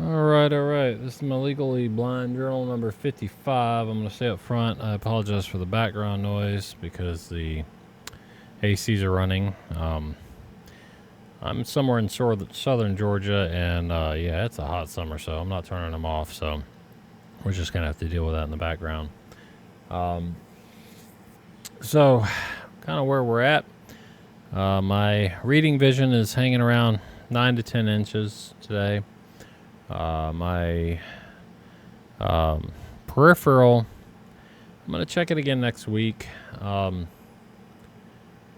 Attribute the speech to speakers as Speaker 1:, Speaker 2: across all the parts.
Speaker 1: All right. This is my Legally Blind Journal number 55. I'm going to say up front, I apologize for the background noise because the ACs are running. I'm somewhere in southern Georgia, and yeah, it's a hot summer, so I'm not turning them off. So we're just going to have to deal with that in the background. So, kind of where we're at. My reading vision is hanging around 9 to 10 inches today. My peripheral, I'm going to check it again next week. The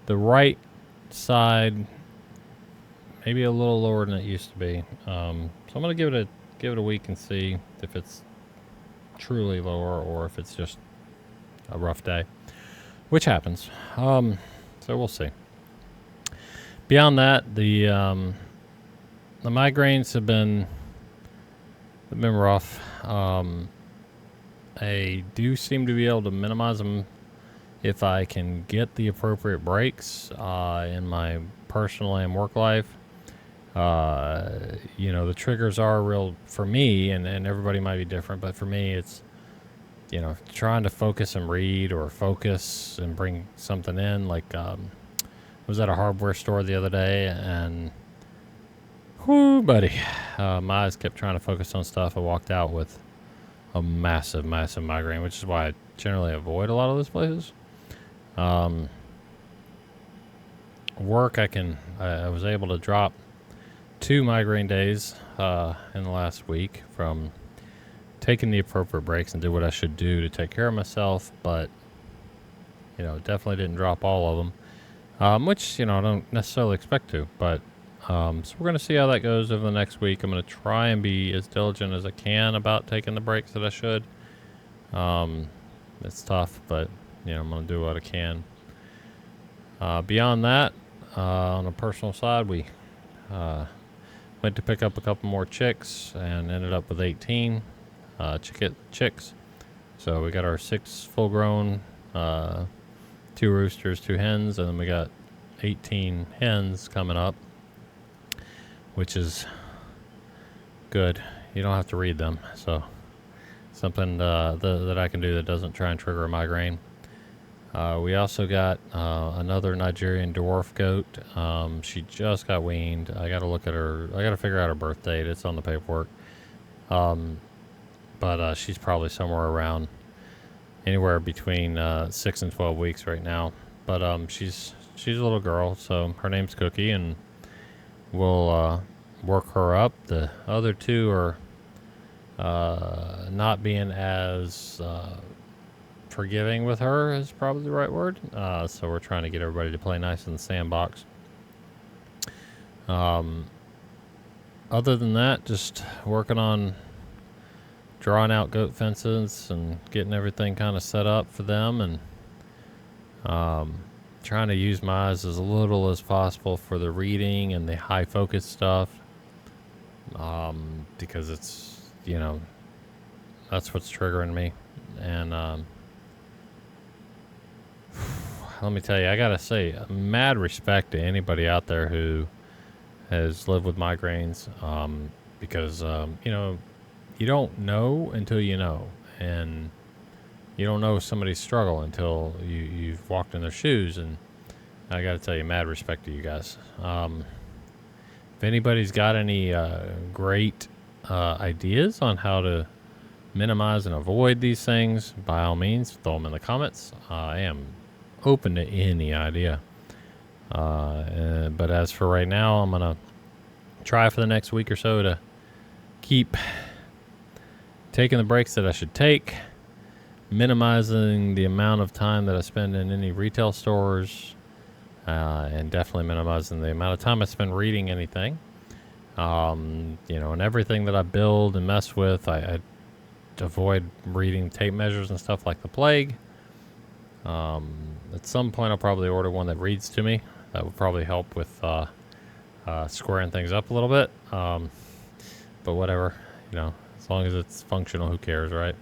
Speaker 1: right side, maybe a little lower than it used to be. So I'm going to give it a week and see if it's truly lower or if it's just a rough day, which happens. So we'll see. Beyond that, the migraines have been rough. I do seem to be able to minimize them if I can get the appropriate breaks in my personal and work life. The triggers are real for me, and everybody might be different, but for me, it's, trying to focus and read or focus and bring something in. Like, I was at a hardware store the other day, and whoo, buddy, my eyes kept trying to focus on stuff. I walked out with a massive migraine, which is why I generally avoid a lot of those places. Work, I was able to drop 2 migraine days in the last week from taking the appropriate breaks and do what I should do to take care of myself, but definitely didn't drop all of them, which I don't necessarily expect to. But so we're going to see how that goes over the next week. I'm going to try and be as diligent as I can about taking the breaks that I should. It's tough, but I'm going to do what I can. Beyond that, on a personal side, we went to pick up a couple more chicks and ended up with 18 chicks. So we got our 6 full-grown, 2 roosters, 2 hens, and then we got 18 hens coming up, which is good. You don't have to read them, so something that I can do that doesn't try and trigger a migraine. We also got another Nigerian dwarf goat. She just got weaned. I got to look at her. I got to figure out her birth date. It's on the paperwork. But she's probably somewhere around anywhere between 6 and 12 weeks right now. But she's a little girl, so her name's Cookie, and we'll work her up. The other 2 are not being as forgiving with her is probably the right word. So we're trying to get everybody to play nice in the sandbox. Other than that, just working on drawing out goat fences and getting everything kind of set up for them, and trying to use my eyes as little as possible for the reading and the high focus stuff, because it's that's what's triggering me. And let me tell you, I gotta say, mad respect to anybody out there who has lived with migraines, because you don't know until you know, and you don't know somebody's struggle until you've walked in their shoes. And I got to tell you, mad respect to you guys. If anybody's got any great ideas on how to minimize and avoid these things, by all means, throw them in the comments. I am open to any idea. But as for right now, I'm going to try for the next week or so to keep taking the breaks that I should take, minimizing the amount of time that I spend in any retail stores, and definitely minimizing the amount of time I spend reading anything. And everything that I build and mess with, I avoid reading tape measures and stuff like the plague. At some point, I'll probably order one that reads to me. That would probably help with squaring things up a little bit. But whatever, as long as it's functional, who cares, right?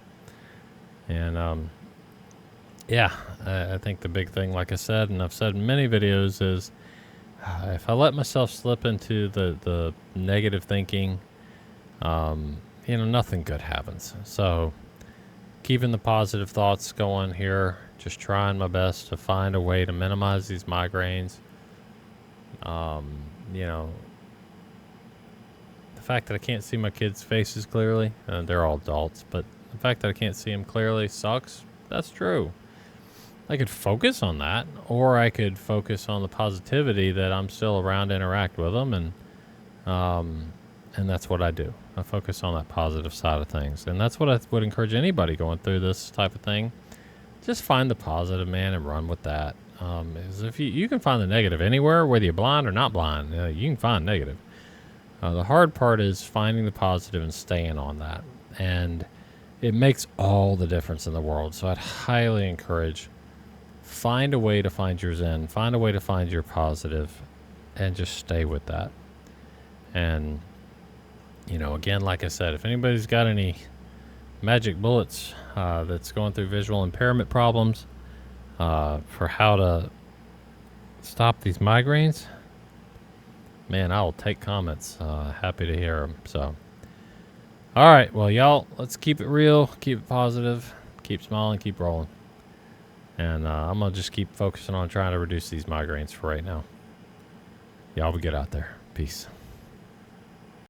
Speaker 1: And I think the big thing, like I said, and I've said in many videos, is if I let myself slip into the negative thinking, you know, nothing good happens. So keeping the positive thoughts going here, just trying my best to find a way to minimize these migraines. You know, the fact that I can't see my kids' faces clearly, they're all adults, but the fact that I can't see them clearly sucks. That's true. I could focus on that, or I could focus on the positivity that I'm still around to interact with them, and that's what I do. I focus on that positive side of things, and that's what I would encourage anybody going through this type of thing. Just find the positive, man, and run with that. Is if you can find the negative anywhere, whether you're blind or not blind, you can find negative. The hard part is finding the positive and staying on that, and it makes all the difference in the world. So I'd highly encourage, find a way to find your zen, find a way to find your positive, and just stay with that. And, you know, again, like I said, if anybody's got any magic bullets that's going through visual impairment problems for how to stop these migraines, man, I will take comments. Happy to hear them. So, all right, well, y'all, let's keep it real, keep it positive, keep smiling, keep rolling. And I'm going to just keep focusing on trying to reduce these migraines for right now. Y'all be good out there. Peace.